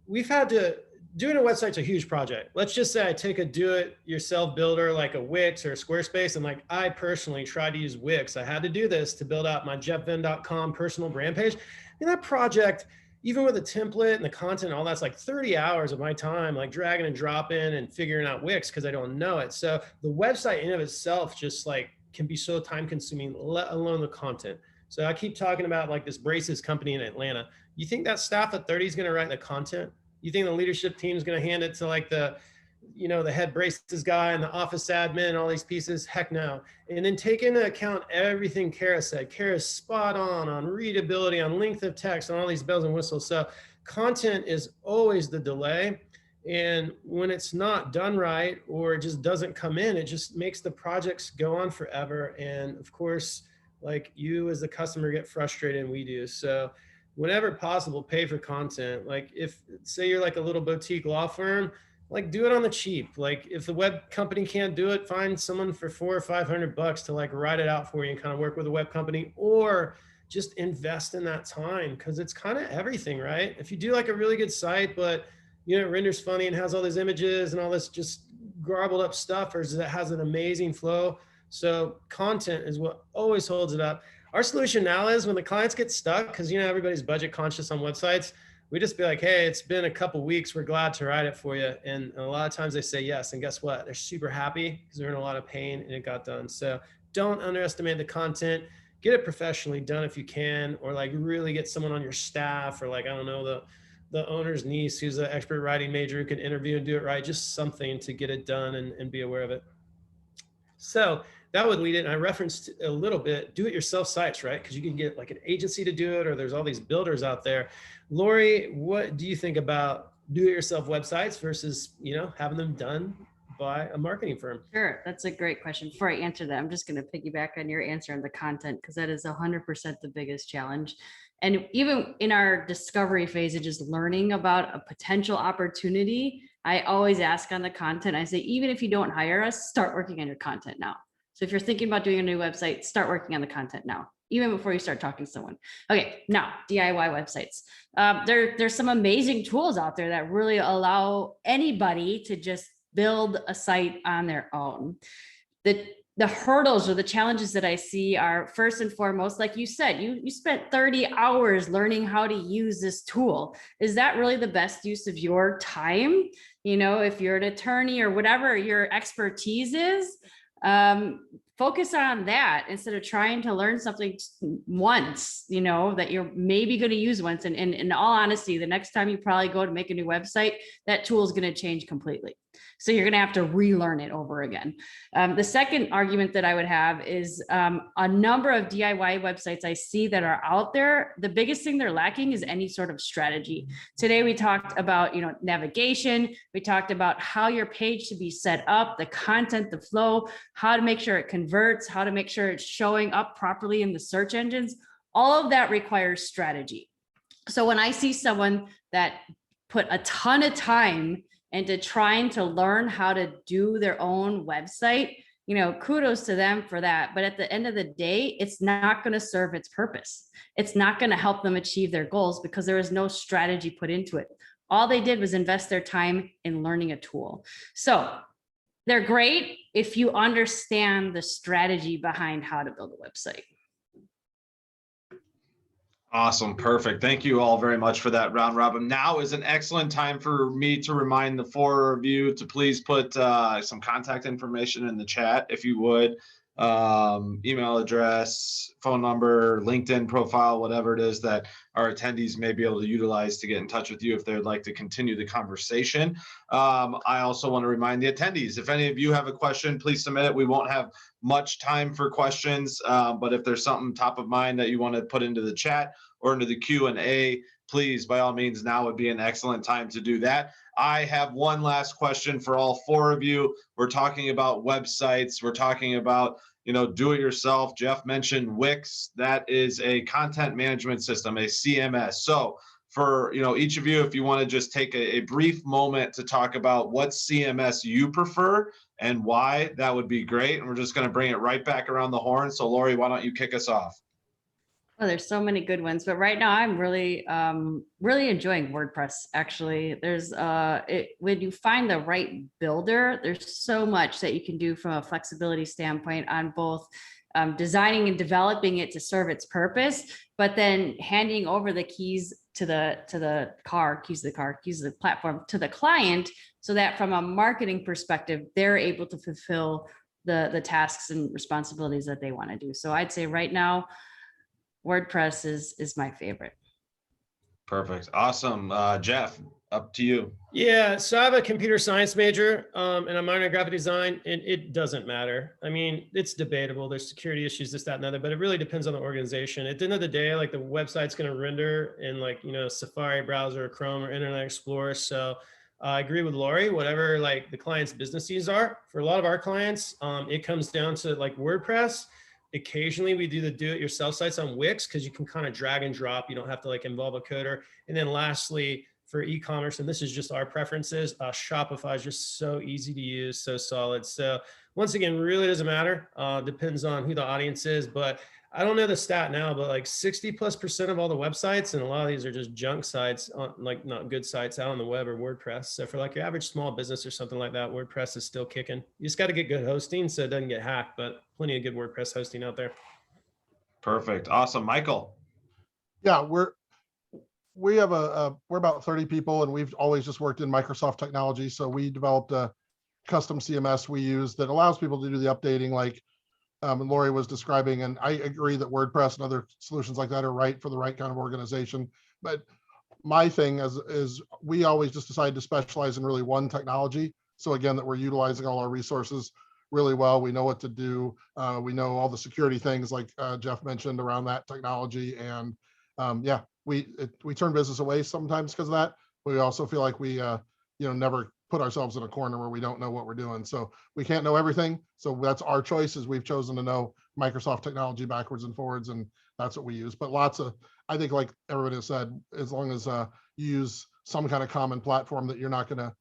we've had to, doing a website's a huge project. Let's just say I take a do-it-yourself builder like a Wix or a Squarespace, and like I personally tried to use Wix. I had to do this to build out my jeffvenn.com personal brand page. And that project, even with a template and the content and all that's like 30 hours of my time, like dragging and dropping and figuring out Wix because I don't know it. So the website in of itself just like can be so time consuming, let alone the content. So I keep talking about like this braces company in Atlanta. You think that staff at 30 is going to write the content? You think the leadership team is going to hand it to like the head braces guy and the office admin and all these pieces? Heck no. And then take into account everything Kara said. Kara's spot on readability, on length of text, on all these bells and whistles. So content is always the delay. And when it's not done right, or it just doesn't come in, it just makes the projects go on forever. And of course, like you as the customer get frustrated, and we do. So whenever possible, pay for content. Like if, say you're like a little boutique law firm, like do it on the cheap. Like if the web company can't do it, find someone for $400 or $500 to like write it out for you and kind of work with a web company, or just invest in that time. Cause it's kind of everything, right? If you do like a really good site, but it renders funny and has all these images and all this just garbled up stuff, or it has an amazing flow. So content is what always holds it up. Our solution now is when the clients get stuck, because everybody's budget conscious on websites, we just be like, hey, it's been a couple weeks, we're glad to write it for you. And a lot of times they say yes, and guess what? They're super happy because they're in a lot of pain and it got done. So don't underestimate the content. Get it professionally done if you can, or like really get someone on your staff, or like, I don't know, the owner's niece who's an expert writing major who can interview and do it right, just something to get it done and be aware of it. So that would lead it. And I referenced a little bit, do-it-yourself sites, right? Because you can get like an agency to do it, or there's all these builders out there. Lori, what do you think about do-it-yourself websites versus, having them done by a marketing firm? Sure, that's a great question. Before I answer that, I'm just going to piggyback on your answer on the content, because that is 100% the biggest challenge. And even in our discovery phase of just learning about a potential opportunity, I always ask on the content, I say, even if you don't hire us, start working on your content now. So if you're thinking about doing a new website, start working on the content now, even before you start talking to someone. Okay, now DIY websites. There's some amazing tools out there that really allow anybody to just build a site on their own. The hurdles or the challenges that I see are, first and foremost, like you said, you spent 30 hours learning how to use this tool. Is that really the best use of your time? If you're an attorney or whatever your expertise is, focus on that instead of trying to learn something once, that you're maybe going to use once. And in all honesty, the next time you probably go to make a new website, that tool is going to change completely. So you're going to have to relearn it over again. The second argument that I would have is a number of DIY websites I see that are out there. The biggest thing they're lacking is any sort of strategy. Today, we talked about, navigation. We talked about how your page should be set up, the content, the flow, how to make sure it converts, how to make sure it's showing up properly in the search engines. All of that requires strategy. So when I see someone that put a ton of time into trying to learn how to do their own website, kudos to them for that. But at the end of the day, it's not going to serve its purpose. It's not going to help them achieve their goals because there is no strategy put into it. All they did was invest their time in learning a tool. So they're great if you understand the strategy behind how to build a website. Awesome. Perfect. Thank you all very much for that round robin. Now is an excellent time for me to remind the four of you to please put some contact information in the chat, if you would. Email address, phone number, LinkedIn profile, whatever it is that our attendees may be able to utilize to get in touch with you if they'd like to continue the conversation. I also want to remind the attendees, if any of you have a question, please submit it. We won't have much time for questions, but if there's something top of mind that you want to put into the chat or into the Q&A, please, by all means, now would be an excellent time to do that. I have one last question for all four of you. We're talking about websites. We're talking about, do it yourself. Jeff mentioned Wix. That is a content management system, a CMS. So for, each of you, if you want to just take a brief moment to talk about what CMS you prefer and why, that would be great. And we're just going to bring it right back around the horn. So Lori, why don't you kick us off? Oh, there's so many good ones, but right now I'm really, really enjoying WordPress. Actually, when you find the right builder, there's so much that you can do from a flexibility standpoint on both designing and developing it to serve its purpose, but then handing over the keys to the platform to the client, so that from a marketing perspective, they're able to fulfill the tasks and responsibilities that they want to do. So I'd say right now, WordPress is my favorite. Perfect. Awesome. Jeff, up to you. Yeah, so I have a computer science major and a minor in graphic design, and it doesn't matter. I mean, it's debatable. There's security issues, this, that, and other, but it really depends on the organization. At the end of the day, like the website's going to render in Safari browser, or Chrome, or Internet Explorer. So I agree with Lori, whatever like the client's business needs are. For a lot of our clients, it comes down to like WordPress. Occasionally we do the do-it-yourself sites on Wix because you can kind of drag and drop. You don't have to like involve a coder. And then lastly, for e-commerce, and this is just our preferences, Shopify is just so easy to use, so solid. So once again, really doesn't matter. Depends on who the audience is, but I don't know the stat now, but like 60+% of all the websites, and a lot of these are just junk sites, like not good sites out on the web or WordPress. So for like your average small business or something like that, WordPress is still kicking. You just got to get good hosting so it doesn't get hacked, but plenty of good WordPress hosting out there. Perfect. Awesome. Michael. Yeah, we're about 30 people, and we've always just worked in Microsoft technology. So we developed a custom CMS we use that allows people to do the updating like Lori was describing. And I agree that WordPress and other solutions like that are right for the right kind of organization. But my thing is we always just decided to specialize in really one technology. So again, that we're utilizing all our resources really well. We know what to do. We know all the security things like Jeff mentioned around that technology. And yeah, we turn business away sometimes because of that. We also feel like we never put ourselves in a corner where we don't know what we're doing. So we can't know everything. So that's our choice, is we've chosen to know Microsoft technology backwards and forwards, and that's what we use. But I think like everybody has said, as long as you use some kind of common platform that you're not going to,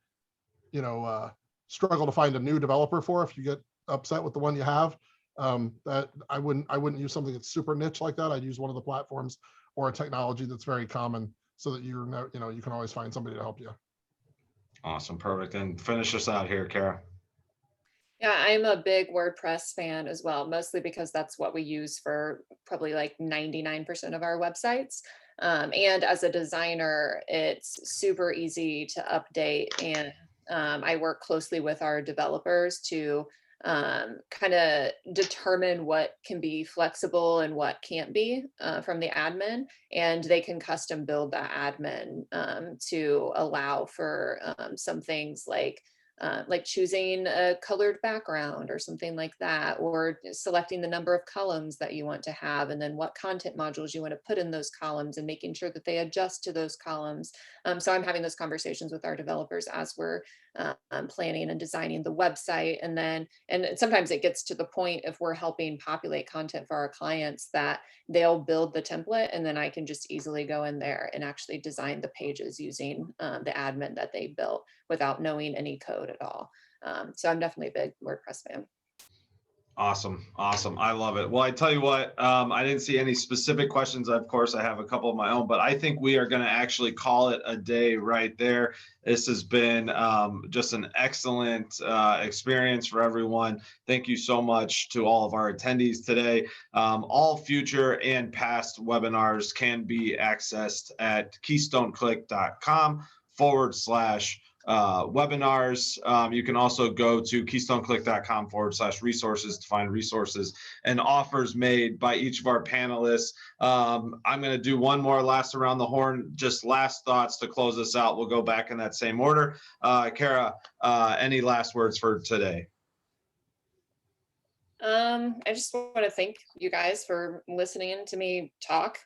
struggle to find a new developer for if you get upset with the one you have, that I wouldn't use something that's super niche like that. I'd use one of the platforms or a technology that's very common, so that you can always find somebody to help you. Awesome. Perfect. And finish us out here, Kara. Yeah, I'm a big WordPress fan as well, mostly because that's what we use for probably like 99% of our websites. And as a designer, it's super easy to update. And I work closely with our developers to kind of determine what can be flexible and what can't be from the admin, and they can custom build the admin to allow for some things like choosing a colored background or something like that, or selecting the number of columns that you want to have, and then what content modules you want to put in those columns, and making sure that they adjust to those columns. So I'm having those conversations with our developers as we're planning and designing the website. And sometimes it gets to the point, if we're helping populate content for our clients, that they'll build the template, and then I can just easily go in there and actually design the pages using the admin that they built without knowing any code at all. So I'm definitely a big WordPress fan. Awesome. Awesome. I love it. Well, I tell you what, I didn't see any specific questions. Of course, I have a couple of my own, but I think we are going to actually call it a day right there. This has been just an excellent experience for everyone. Thank you so much to all of our attendees today. All future and past webinars can be accessed at keystoneclick.com/webinars. You can also go to keystoneclick.com/resources to find resources and offers made by each of our panelists. I'm going to do one more last around the horn, just last thoughts to close this out. We'll go back in that same order. Kara, any last words for today? I just want to thank you guys for listening to me talk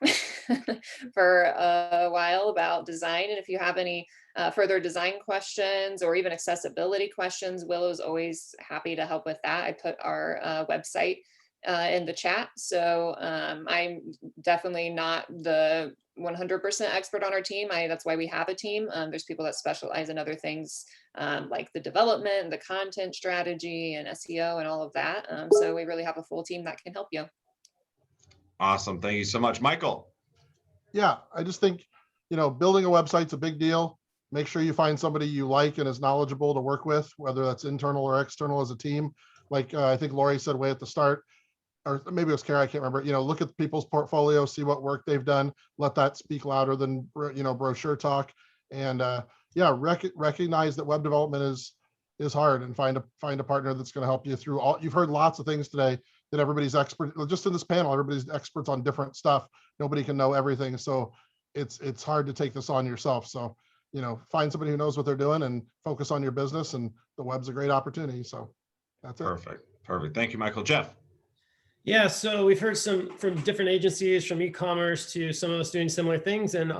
for a while about design. And if you have any further design questions or even accessibility questions, Will is always happy to help with that. I put our website in the chat. So I'm definitely not the 100% expert on our team. That's why we have a team. There's people that specialize in other things like the development, the content strategy and SEO and all of that. So we really have a full team that can help you. Awesome. Thank you so much. Michael. Yeah, I just think, building a website's a big deal. Make sure you find somebody you like and is knowledgeable to work with, whether that's internal or external as a team. Like I think Lori said way at the start, or maybe it was Kara, I can't remember, look at people's portfolio, see what work they've done, let that speak louder than, brochure talk. And recognize that web development is hard, and find a partner that's going to help you through all. You've heard lots of things today that everybody's expert, just in this panel, everybody's experts on different stuff. Nobody can know everything. So it's hard to take this on yourself. So, find somebody who knows what they're doing and focus on your business, and the web's a great opportunity. So that's it. Perfect. Thank you, Michael. Jeff. Yeah, so we've heard from different agencies, from e-commerce to some of us doing similar things. And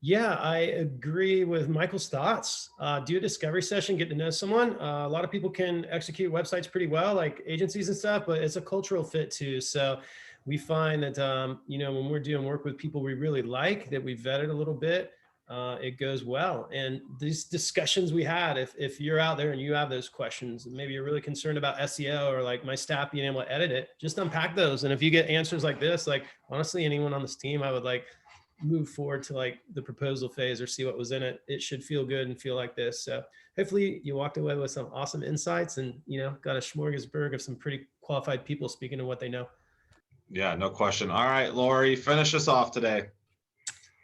yeah, I agree with Michael's thoughts. Do a discovery session, get to know someone. A lot of people can execute websites pretty well, like agencies and stuff, but it's a cultural fit too. So we find that, when we're doing work with people we really like, that we vetted a little bit, it goes well. And these discussions we had, if you're out there and you have those questions, and maybe you're really concerned about SEO or like my staff being able to edit it, just unpack those. And if you get answers like this, like honestly, anyone on this team, I would like move forward to like the proposal phase or see what was in it. It should feel good and feel like this. So hopefully you walked away with some awesome insights and, got a smorgasbord of some pretty qualified people speaking to what they know. Yeah, no question. All right, Lori, finish us off today.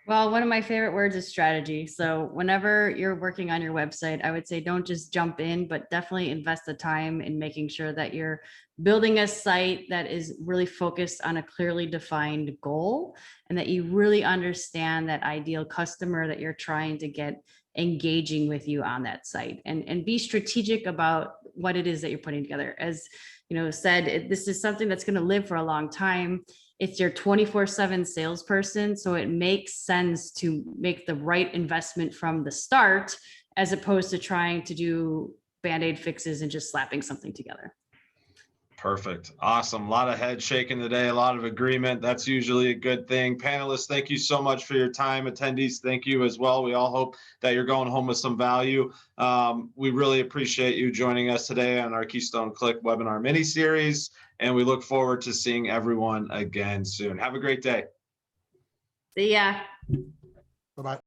Well, one of my favorite words is strategy. So whenever you're working on your website, I would say don't just jump in, but definitely invest the time in making sure that you're building a site that is really focused on a clearly defined goal, and that you really understand that ideal customer that you're trying to get engaging with you on that site, and be strategic about what it is that you're putting together. As said, this is something that's going to live for a long time. It's your 24/7 salesperson. So it makes sense to make the right investment from the start, as opposed to trying to do Band-Aid fixes and just slapping something together. Perfect. Awesome. A lot of head shaking today, a lot of agreement. That's usually a good thing. Panelists, thank you so much for your time. Attendees, thank you as well. We all hope that you're going home with some value. We really appreciate you joining us today on our Keystone Click webinar mini series, and we look forward to seeing everyone again soon. Have a great day. See ya. Bye-bye.